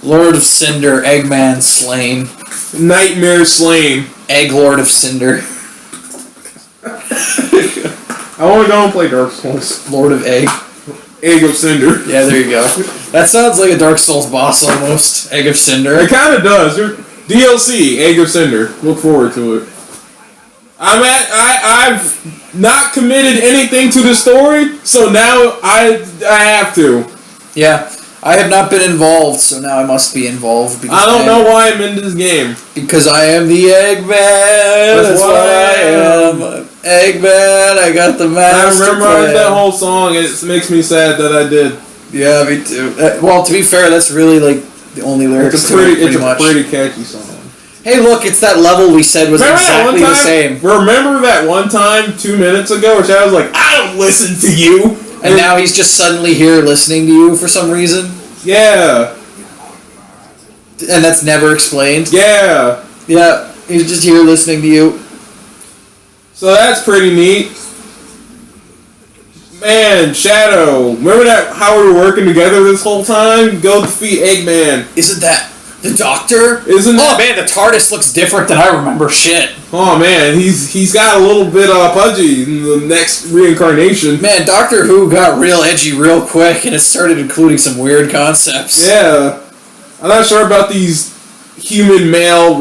Lord of Cinder, Eggman slain. Nightmare slain. Egg Lord of Cinder. I want to go and play Dark Souls. Lord of Egg. Egg of Cinder. Yeah, there you go. That sounds like a Dark Souls boss almost. Egg of Cinder. It kind of does. DLC, Egg of Cinder. Look forward to it. I've not committed anything to the story, so now I have to. Yeah. I have not been involved, so now I must be involved. Because I don't know why I'm in this game. Because I am the Eggman. That's what I am. Eggman, I got the master I remember that whole song, and it makes me sad that I did. Yeah, me too. Well, to be fair, that's really like the only lyrics. It's a pretty catchy song. Hey, look, it's that level we said was exactly the same. Remember that one time 2 minutes ago where Chad was like, I don't listen to you. And now he's just suddenly here listening to you for some reason? Yeah. And that's never explained? Yeah. Yeah, he's just here listening to you. So that's pretty neat. Man, Shadow. Remember that how we were working together this whole time? Go defeat Eggman. Isn't that the Doctor? Isn't Oh man, the TARDIS looks different than I remember. Shit. Oh man, he's got a little bit pudgy in the next reincarnation. Man, Doctor Who got real edgy real quick, and it started including some weird concepts. Yeah, I'm not sure about these human male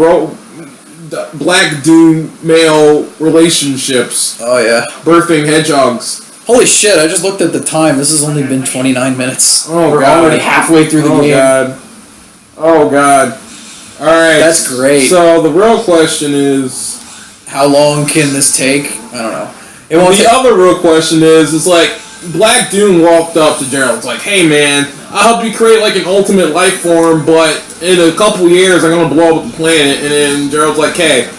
Black Doom male relationships. Oh yeah, birthing hedgehogs. Holy shit! I just looked at the time. This has only been 29 minutes. Oh We're god, already halfway through the game. Oh god. Alright. That's great. So the real question is, how long can this take? I don't know. The other real question is, it's like, Black Doom walked up to Gerald. It's like, hey man, I'll help you create like an ultimate life form, but in a couple years I'm gonna blow up the planet. And then Gerald's like, hey,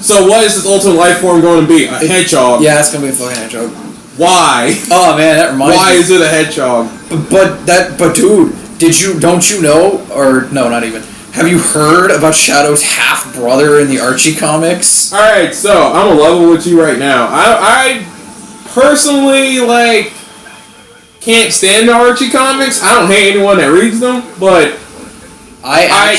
so what is this ultimate life form going to be? A hedgehog. Yeah, it's gonna be a fucking hedgehog. Why? Oh man, that reminds me. Why is it a hedgehog? But dude, don't you know, or no, not even. Have you heard about Shadow's half-brother in the Archie comics? Alright, so, I'm gonna level with you right now. I personally, like, can't stand the Archie comics. I don't hate anyone that reads them, but I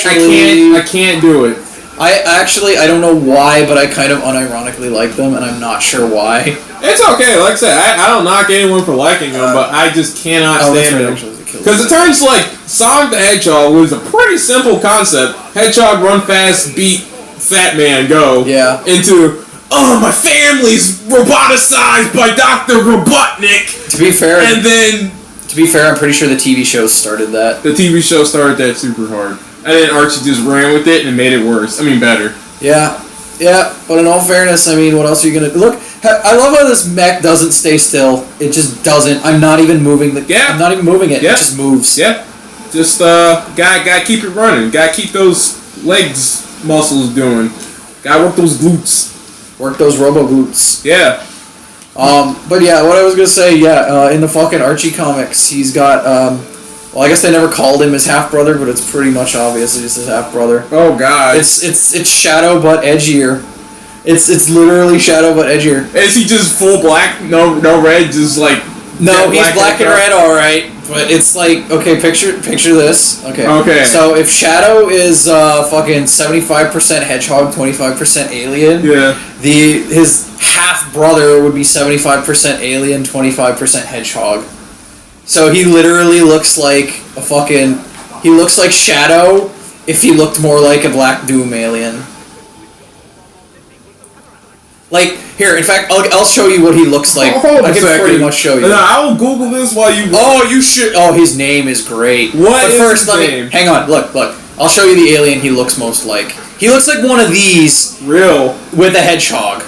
can't do it. I don't know why, but I kind of unironically like them, and I'm not sure why. It's okay, like I said, I don't knock anyone for liking them, but I just cannot stand them. Because it turns like Sonic the Hedgehog was a pretty simple concept. Hedgehog run fast, beat Fat Man, go. Yeah. Into, oh, my family's roboticized by Dr. Robotnik. To be fair, I'm pretty sure the TV show started that. The TV show started that super hard. And then Archie just ran with it and made it worse. I mean, better. Yeah. Yeah, but in all fairness, I mean, what else are you gonna... Look, I love how this mech doesn't stay still. It just doesn't. I'm not even moving it. Yeah. I'm not even moving it. Yeah. It just moves. Yeah. Just, gotta keep it running. Gotta keep those legs muscles doing. Gotta work those glutes. Work those robo-glutes. Yeah. But yeah, what I was gonna say, in the fucking Archie comics, he's got, well, I guess they never called him his half-brother, but it's pretty much obvious he's his half-brother. Oh, God. It's Shadow, but edgier. It's literally Shadow, but edgier. Is he just full black? No red, just like... No, he's black and red, alright. But it's like, okay, picture this. Okay. So if Shadow is fucking 75% hedgehog, 25% alien, yeah, his half-brother would be 75% alien, 25% hedgehog. So he literally looks like a fucking... He looks like Shadow if he looked more like a Black Doom alien. Like, here, in fact, I'll show you what he looks like. Hold I can pretty much show you. I will Google this while you... Oh, you should... Oh, his name is great. What is his name? Hang on, look. I'll show you the alien he looks most like. He looks like one of these... Real. With a hedgehog.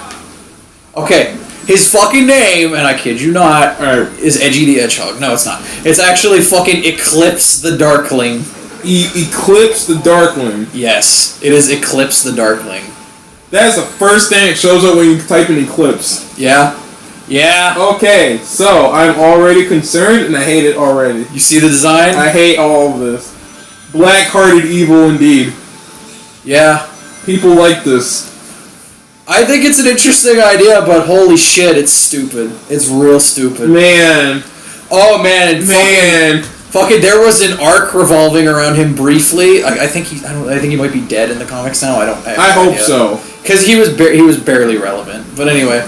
Okay. His fucking name, and I kid you not, is Edgy the Hedgehog. No, it's not. It's actually fucking Eclipse the Darkling. Eclipse the Darkling. Yes, it is Eclipse the Darkling. That's the first thing that shows up when you type in Eclipse. Yeah. Yeah. Okay, so I'm already concerned, and I hate it already. You see the design? I hate all of this. Black-hearted evil indeed. Yeah. People like this. I think it's an interesting idea, but holy shit, it's stupid. It's real stupid. Man. Oh, man. Fucking, there was an arc revolving around him briefly. I think he might be dead in the comics now. I hope so. Because he was barely relevant. But anyway,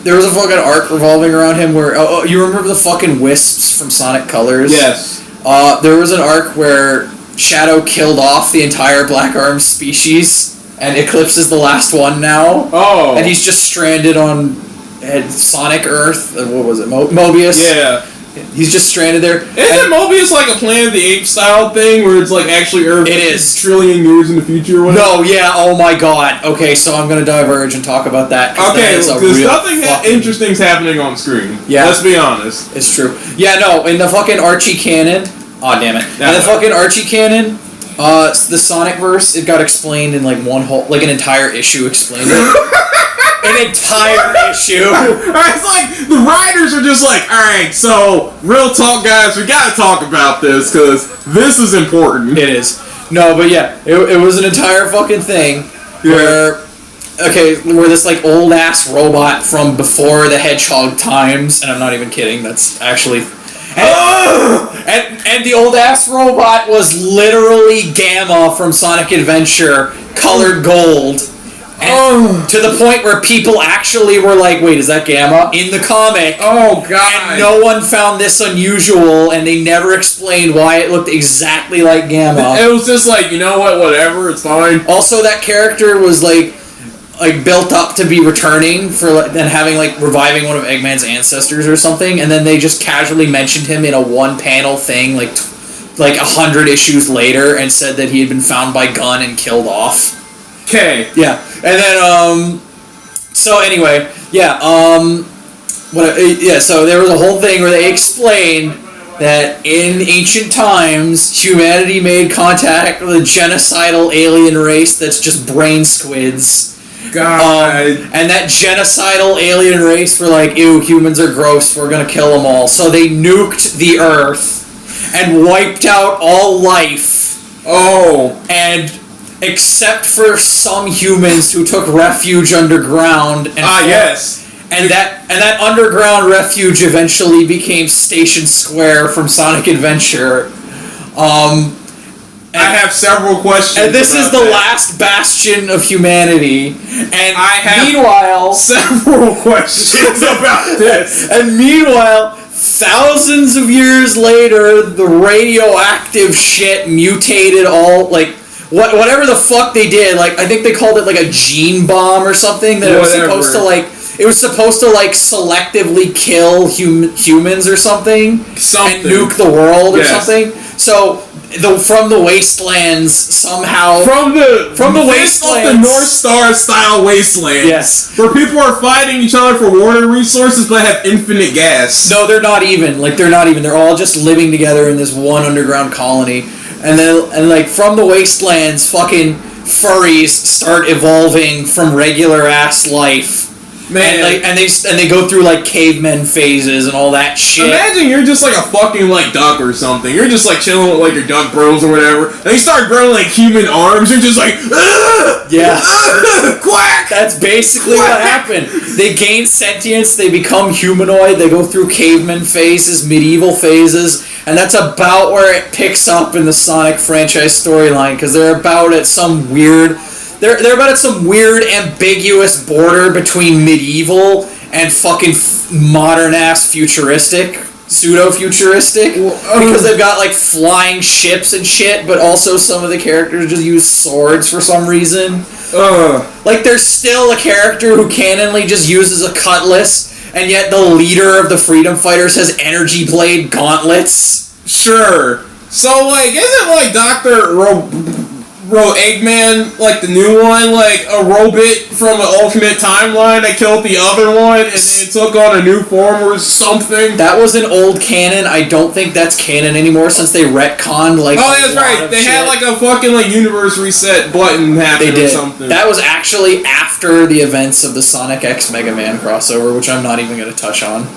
there was a fucking arc revolving around him where you remember the fucking wisps from Sonic Colors? Yes. There was an arc where Shadow killed off the entire Black Arms species, and Eclipse is the last one now. Oh. And he's just stranded on Sonic Earth. What was it? Mobius? Yeah. He's just stranded there. Isn't Mobius like a Planet of the Apes style thing where it's like actually Earth is a trillion years in the future or whatever? No, yeah, oh my god. Okay, so I'm gonna diverge and talk about that. Okay, because nothing interesting's happening on screen. Yeah. Let's be honest. It's true. Yeah, no, in the fucking Archie canon... Aw, damn it. In the fucking Archie canon, the Sonic verse, it got explained in like one whole... Like an entire issue explained it. An entire issue. It's like the writers are just like, all right, so real talk, guys, we gotta talk about this because this is important. It is. No, but yeah, it was an entire fucking thing where this like old ass robot from before the Hedgehog times, and I'm not even kidding. That's actually. And the old ass robot was literally Gamma from Sonic Adventure, colored gold. And to the point where people actually were like, wait, is that Gamma? In the comic. Oh, God. And no one found this unusual, and they never explained why it looked exactly like Gamma. It was just like, you know what, whatever, it's fine. Also, that character was like built up to be returning and having like reviving one of Eggman's ancestors or something, and then they just casually mentioned him in a one-panel thing like 100 issues later and said that he had been found by Gunn and killed off. Okay. Yeah, and then so anyway, so there was a whole thing where they explained that in ancient times humanity made contact with a genocidal alien race that's just brain squids. God. And that genocidal alien race were like, ew, humans are gross, we're gonna kill them all. So they nuked the Earth and wiped out all life. Oh. And except for some humans who took refuge underground. And yes. And that underground refuge eventually became Station Square from Sonic Adventure. I have several questions. And this is the last bastion of humanity. And I have meanwhile, several questions about this. And meanwhile, thousands of years later, the radioactive shit mutated all like whatever the fuck they did. Like I think they called it like a gene bomb or something that Whatever. it was supposed to selectively kill humans or something and nuke the world or something. So from the wastelands somehow from the wastelands of the North Star style wastelands. Yes, where people are fighting each other for water resources but have infinite gas. No, they're not even. They're all just living together in this one underground colony. And from the wastelands, fucking furries start evolving from regular ass life. Man, and they go through like cavemen phases and all that shit. Imagine you're just like a fucking like duck or something. You're just like chilling with like your duck bros or whatever. And they start growing like human arms. You're just like, quack. That's basically what happened. They gain sentience. They become humanoid. They go through caveman phases, medieval phases, and that's about where it picks up in the Sonic franchise storyline because they're about at some weird. They're about at some weird, ambiguous border between medieval and fucking modern-ass futuristic, pseudo-futuristic, because they've got, like, flying ships and shit, but also some of the characters just use swords for some reason. Like, there's still a character who canonly just uses a cutlass, and yet the leader of the Freedom Fighters has energy blade gauntlets. Sure. So, like, isn't, like, Dr. Eggman, like the new one, like a robot from an alternate timeline that killed the other one and then took on a new form or something? That was an old canon. I don't think that's canon anymore since they retconned like. Oh, that's right. They had like a fucking like universe reset button happen or something. That was actually after the events of the Sonic X Mega Man crossover, which I'm not even going to touch on.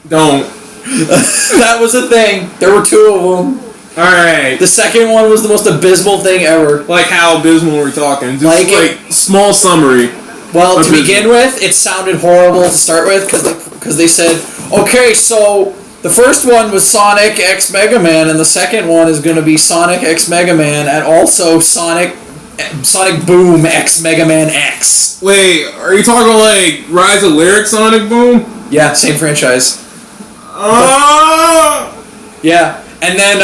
Don't. That was a thing. There were two of them. Alright. The second one was the most abysmal thing ever. Like how abysmal we're talking? Just like small summary. Well, to begin with, it sounded horrible to start with because they said, okay, so The first one was Sonic X Mega Man, and the second one is going to be Sonic X Mega Man, and also Sonic Boom X Mega Man X. Wait, are you talking like Rise of Lyric Sonic Boom? Yeah, same franchise. Yeah, and then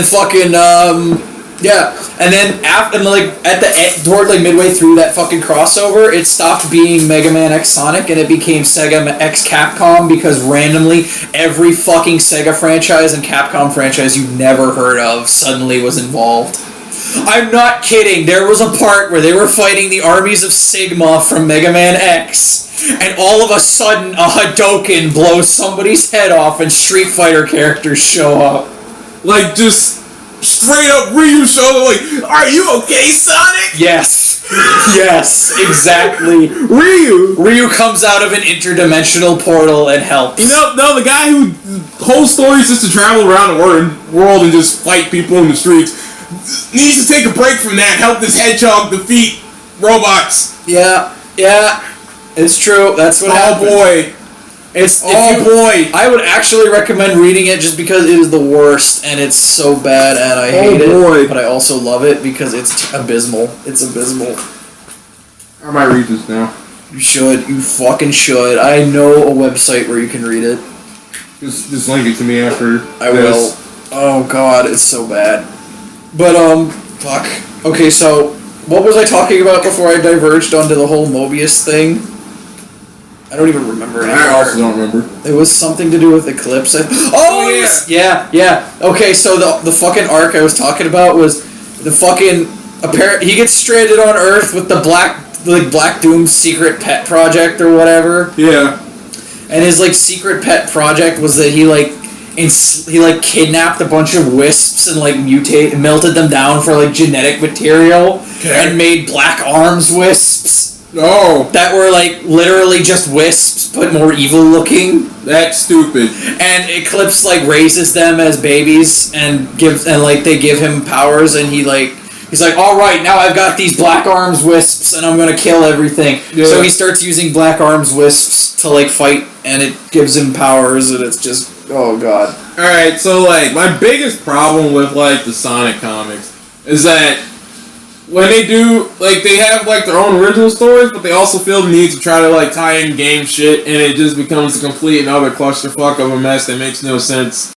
fucking yeah, and then after toward like midway through that fucking crossover, it stopped being Mega Man X Sonic and it became Sega X Capcom because randomly every fucking Sega franchise and Capcom franchise you never heard of suddenly was involved. I'm not kidding. There was a part where they were fighting the armies of Sigma from Mega Man X, and all of a sudden a Hadouken blows somebody's head off and Street Fighter characters show up. Like, just straight up Ryu shoulder, like, are you okay, Sonic? Yes. Yes, exactly. Ryu comes out of an interdimensional portal and helps. You know, no, the guy whose whole story is just to travel around the world and just fight people in the streets needs to take a break from that, help this hedgehog defeat robots. Yeah, it's true. That's what happened. Boy. Boy. I would actually recommend reading it just because it is the worst and it's so bad and I hate it. But I also love it because it's abysmal. It's abysmal. I might read this now. You should. You fucking should. I know a website where you can read it. Just link it to me after I will. Oh god, it's so bad. But, fuck. Okay, so, what was I talking about before I diverged onto the whole Mobius thing? I don't even remember anymore. I also don't remember. It was something to do with Eclipse. Yeah. Okay, so the fucking arc I was talking about was the fucking... he gets stranded on Earth with the Black Doom's secret pet project or whatever. Yeah. And his, secret pet project was that he kidnapped a bunch of wisps and melted them down for genetic material and made Black Arms wisps. Oh. That were literally just wisps but more evil looking. That's stupid. And Eclipse raises them as babies and they give him powers and he's like, all right, now I've got these Black Arms wisps and I'm gonna kill everything. Yeah. So he starts using Black Arms wisps to fight and it gives him powers and it's just, oh god. Alright, so my biggest problem with the Sonic comics is that when they do, they have their own original stories, but they also feel the need to try to tie in game shit and it just becomes a complete and utter clusterfuck of a mess that makes no sense.